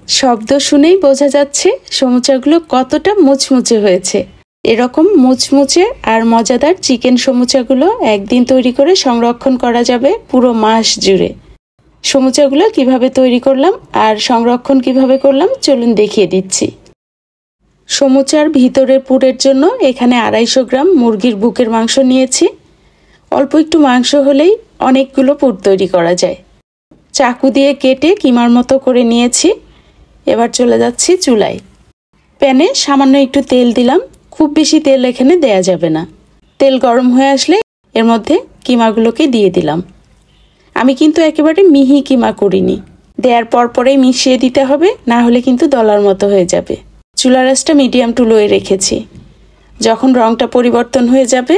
শব্দ শুনেই বোঝা যাচ্ছে সমুচাগুলো কতটা মুচমুচে হয়েছে। এরকম মুচমুচে আর মজাদার চিকেন সমুচাগুলো একদিন তৈরি করে সংরক্ষণ করা যাবে পুরো মাস জুড়ে। সমুচাগুলো কিভাবে তৈরি করলাম আর সংরক্ষণ কিভাবে করলাম চলুন দেখিয়ে দিচ্ছি। সমুচার ভিতরের পুরের জন্য এখানে 250 গ্রাম মুরগির বুকের মাংস নিয়েছি। অল্প একটু মাংস হলেই অনেকগুলো পুর তৈরি করা যায়। চাকু দিয়ে কেটে কিমার মতো করে নিয়েছি। এবার চলে যাচ্ছি চুলায়। প্যানে সামান্য একটু তেল দিলাম, খুব বেশি তেল এখানে দেয়া যাবে না। তেল গরম হয়ে আসলে এর মধ্যে কিমাগুলোকে দিয়ে দিলাম। আমি কিন্তু একেবারে মিহি কিমা করিনি, দেওয়ার পরেই মিশিয়ে দিতে হবে, না হলে কিন্তু দলার মতো হয়ে যাবে। চুলার আঁচটা মিডিয়াম টু লোয়ে রেখেছি। যখন রংটা পরিবর্তন হয়ে যাবে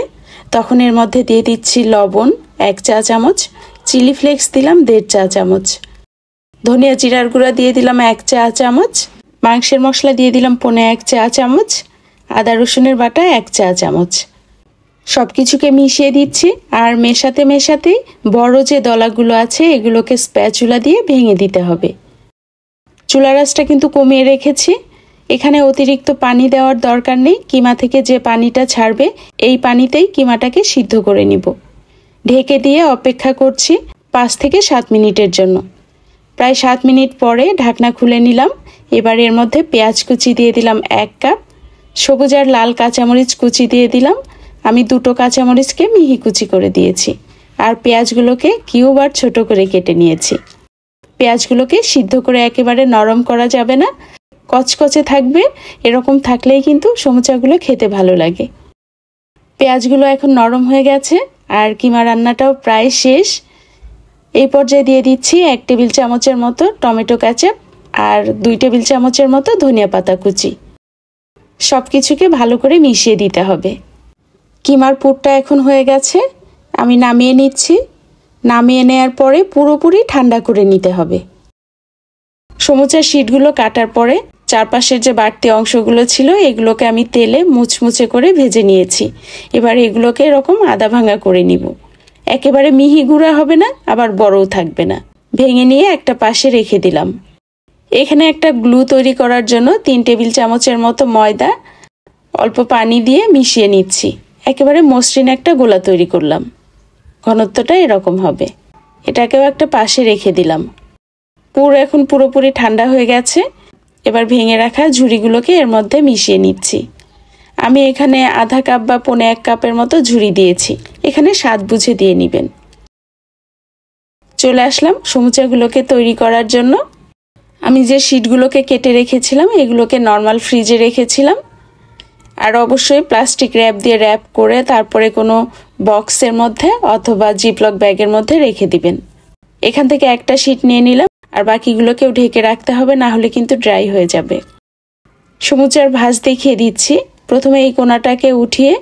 তখন এর মধ্যে দিয়ে দিচ্ছি লবণ 1 চা চামচ, চিলি ফ্লেক্স দিলাম 1.5 চা চামচ, ধনিয়া জিরার গুঁড়া দিয়ে দিলাম 1 চা চামচ, মাংসের মশলা দিয়ে দিলাম 1.5 চা চামচ, আদা রসুনের বাটা 1 চা চামচ। সব কিছুকে মিশিয়ে দিচ্ছি আর মেশাতেই বড় যে দলাগুলো আছে এগুলোকে স্প্যাচুলা দিয়ে ভেঙে দিতে হবে। চুলার আঁচটা কিন্তু কমিয়ে রেখেছি। এখানে অতিরিক্ত পানি দেওয়ার দরকার নেই। কিমা থেকে যে পানিটা ছাড়বে এই পানিতেই কিমাটাকে সিদ্ধ করে নিব। ঢেকে দিয়ে অপেক্ষা করছি 5 থেকে 7 মিনিটের জন্য। প্রায় 7 মিনিট পরে ঢাকনা খুলে নিলাম। এবার এর মধ্যে পেঁয়াজ কুচি দিয়ে দিলাম 1 কাপ, সবুজ আর লাল কাঁচামরিচ কুচি দিয়ে দিলাম। আমি 2টো কাঁচামরিচকে মিহি কুচি করে দিয়েছি আর পেঁয়াজগুলোকে কিউব আর ছোট করে কেটে নিয়েছি। পেঁয়াজগুলোকে সিদ্ধ করে একেবারে নরম করা যাবে না, কচকচে থাকবে। এরকম থাকলেই কিন্তু সমুচাগুলো খেতে ভালো লাগে। পেঁয়াজগুলো এখন নরম হয়ে গেছে আর কিমা রান্নাটাও প্রায় শেষ। এই পর্যায়ে দিয়ে দিচ্ছি 1 টেবিল চামচের মতো টমেটো কেচাপ আর 2 টেবিল চামচের মতো ধনিয়া পাতা কুচি। সব কিছুকে ভালো করে মিশিয়ে দিতে হবে। কিমার পুরটা এখন হয়ে গেছে, আমি নামিয়ে নিচ্ছি। নামিয়ে নেওয়ার পরে পুরোপুরি ঠান্ডা করে নিতে হবে। সমুচার শীটগুলো কাটার পরে চারপাশের যে বাড়তি অংশগুলো ছিল এগুলোকে আমি তেলে মুচমুচে করে ভেজে নিয়েছি। এবার এগুলোকে এরকম আধা ভাঙা করে নিব। একেবারে মিহি গুঁড়া হবে না, আবার বড়ও থাকবে না। ভেঙে নিয়ে একটা পাশে রেখে দিলাম। এখানে একটা গ্লু তৈরি করার জন্য 3 টেবিল চামচের মতো ময়দা অল্প পানি দিয়ে মিশিয়ে নিচ্ছি। একেবারে মসৃণ একটা গোলা তৈরি করলাম। ঘনত্বটা এরকম হবে। এটাকেও একটা পাশে রেখে দিলাম। পুর এখন পুরোপুরি ঠান্ডা হয়ে গেছে। এবার ভেঙে রাখা ঝুড়িগুলোকে এর মধ্যে মিশিয়ে নিচ্ছি। আমি এখানে আধা কাপ বা 1.25 কাপের মতো ঝুড়ি দিয়েছি। এখানে স্বাদ বুঝে দিয়ে নেবেন। চলে আসলাম সমুচাগুলোকে তৈরি করার জন্য। আমি যে শীটগুলোকে কেটে রেখেছিলাম এগুলোকে নর্মাল ফ্রিজে রেখেছিলাম। আর অবশ্যই প্লাস্টিক র্যাপ দিয়ে র্যাপ করে তারপরে কোনো বক্সের মধ্যে অথবা জিপলক ব্যাগের মধ্যে রেখে দিবেন। এখান থেকে একটা শীট নিয়ে নিলাম আর বাকিগুলোকেও ঢেকে রাখতে হবে, না হলে কিন্তু ড্রাই হয়ে যাবে। সমুচার ভাঁজ দেখিয়ে দিচ্ছি। প্রথমে এই কোণাটাকে উঠিয়ে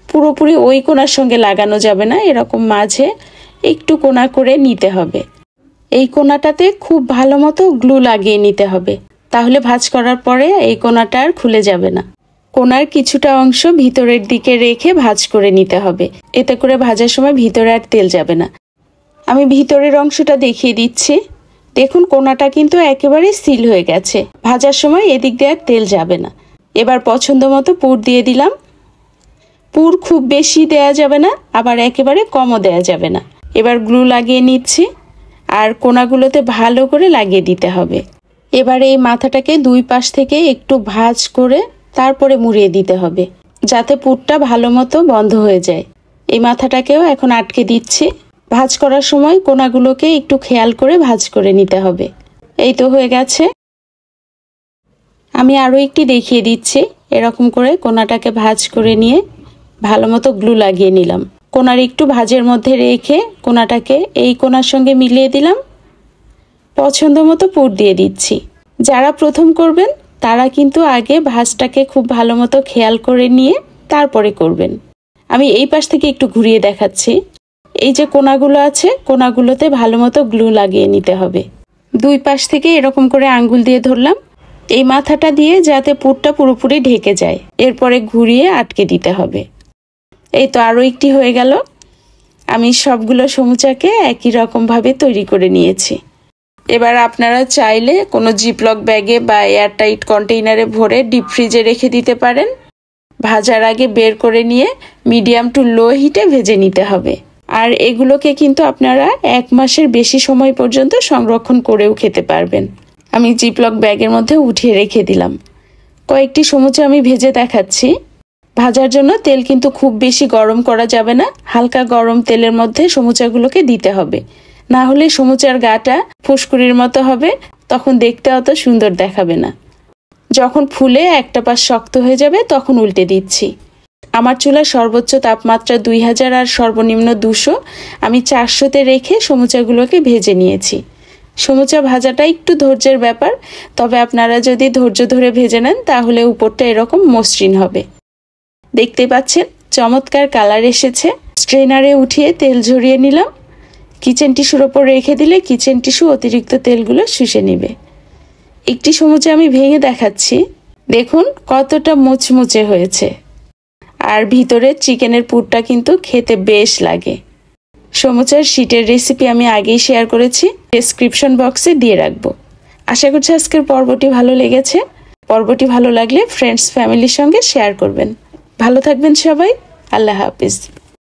পুরোপুরি ওই কোণার সঙ্গে লাগানো যাবে না, এরকম মাঝে একটু কোণা করে নিতে হবে। এই কোণাটাতে খুব ভালো মতো গ্লু লাগিয়ে নিতে হবে, তাহলে ভাঁজ করার পরে এই কোণাটা আর খুলে যাবে না। কোণার কিছুটা অংশ ভিতরের দিকে রেখে ভাঁজ করে নিতে হবে, এতে করে ভাজার সময় ভিতরে আর তেল যাবে না। আমি ভিতরের অংশটা দেখিয়ে দিচ্ছি। দেখুন কোণাটা কিন্তু একেবারে সিল হয়ে গেছে। ভাজার সময় এদিক দিয়ে আর তেল যাবে না। এবার পছন্দ মতো পুর দিয়ে দিলাম। পুর খুব বেশি দেয়া যাবে না, আবার একেবারে কমও দেয়া যাবে না। এবার গ্লু লাগিয়ে নিচ্ছি আর কোণাগুলোতে ভালো করে লাগিয়ে দিতে হবে। এবার এই মাথাটাকে 2 পাশ থেকে একটু ভাঁজ করে তারপরে মুড়িয়ে দিতে হবে, যাতে পুরটা ভালো মতো বন্ধ হয়ে যায়। এই মাথাটাকেও এখন আটকে দিচ্ছি। ভাঁজ করার সময় কোণাগুলোকে একটু খেয়াল করে ভাঁজ করে নিতে হবে। এই তো হয়ে গেছে। আমি আরও একটি দেখিয়ে দিচ্ছি। এরকম করে কোণাটাকে ভাঁজ করে নিয়ে ভালো মতো গ্লু লাগিয়ে নিলাম। কোণার একটু ভাঁজের মধ্যে রেখে কোণাটাকে এই কোণার সঙ্গে মিলিয়ে দিলাম। পছন্দ মতো পুর দিয়ে দিচ্ছি। যারা প্রথম করবেন তারা কিন্তু আগে ভাঁজটাকে খুব ভালো মতো খেয়াল করে নিয়ে তারপরে করবেন। আমি এই পাশ থেকে একটু ঘুরিয়ে দেখাচ্ছি। এই যে কোণাগুলো আছে কোণাগুলোতে ভালো মতো গ্লু লাগিয়ে নিতে হবে। 2 পাশ থেকে এরকম করে আঙ্গুল দিয়ে ধরলাম এই মাথাটা দিয়ে, যাতে পুরটা পুরোপুরি ঢেকে যায়। এরপরে ঘুরিয়ে আটকে দিতে হবে। এই তো আরও একটি হয়ে গেল। আমি সবগুলো সমুচাকে একই রকম ভাবে তৈরি করে নিয়েছি। এবার আপনারা চাইলে কোনো জিপলক ব্যাগে বা এয়ারটাইট কন্টেইনারে ভরে ডিপ ফ্রিজে রেখে দিতে পারেন। ভাজার আগে বের করে নিয়ে মিডিয়াম টু লো হিটে ভেজে নিতে হবে। আর এগুলোকে কিন্তু আপনারা 1 মাসের বেশি সময় পর্যন্ত সংরক্ষণ করেও খেতে পারবেন। আমি জিপলক ব্যাগের মধ্যে উঠিয়ে রেখে দিলাম। কয়েকটি সমুচা আমি ভেজে দেখাচ্ছি। ভাজার জন্য তেল কিন্তু খুব বেশি গরম করা যাবে না, হালকা গরম তেলের মধ্যে সমুচাগুলোকে দিতে হবে, না হলে সমুচার গাটা ফুসকুড়ির মতো হবে, তখন দেখতে অত সুন্দর দেখাবে না। যখন ফুলে একটা পাশ শক্ত হয়ে যাবে তখন উল্টে দিচ্ছি। আমার চুলার সর্বোচ্চ তাপমাত্রা 2000 আর সর্বনিম্ন 200, আমি 400-তে রেখে সমুচাগুলোকে ভেজে নিয়েছি। সমুচা ভাজাটা একটু ধৈর্যের ব্যাপার, তবে আপনারা যদি ধৈর্য ধরে ভেজে নেন তাহলে উপরটা এরকম মসৃণ হবে। দেখতে পাচ্ছেন চমৎকার কালার এসেছে। স্ট্রেনারে উঠিয়ে তেল ঝরিয়ে নিলাম। কিচেন টিস্যুর ওপর রেখে দিলে কিচেন টিস্যু অতিরিক্ত তেলগুলো শুষে নেবে। একটি সমুচা আমি ভেঙে দেখাচ্ছি, দেখুন কতটা মুচমুচে হয়েছে। আর ভিতরে চিকেনের পুরটা কিন্তু খেতে বেশ লাগে। সমুচার শীটের রেসিপি আমি আগেই শেয়ার করেছি, ডেসক্রিপশন বক্সে দিয়ে রাখবো। আশা করছি আজকের পর্বটি ভালো লেগেছে। পর্বটি ভালো লাগলে ফ্রেন্ডস ফ্যামিলির সঙ্গে শেয়ার করবেন। ভালো থাকবেন সবাই। আল্লাহ হাফিজ।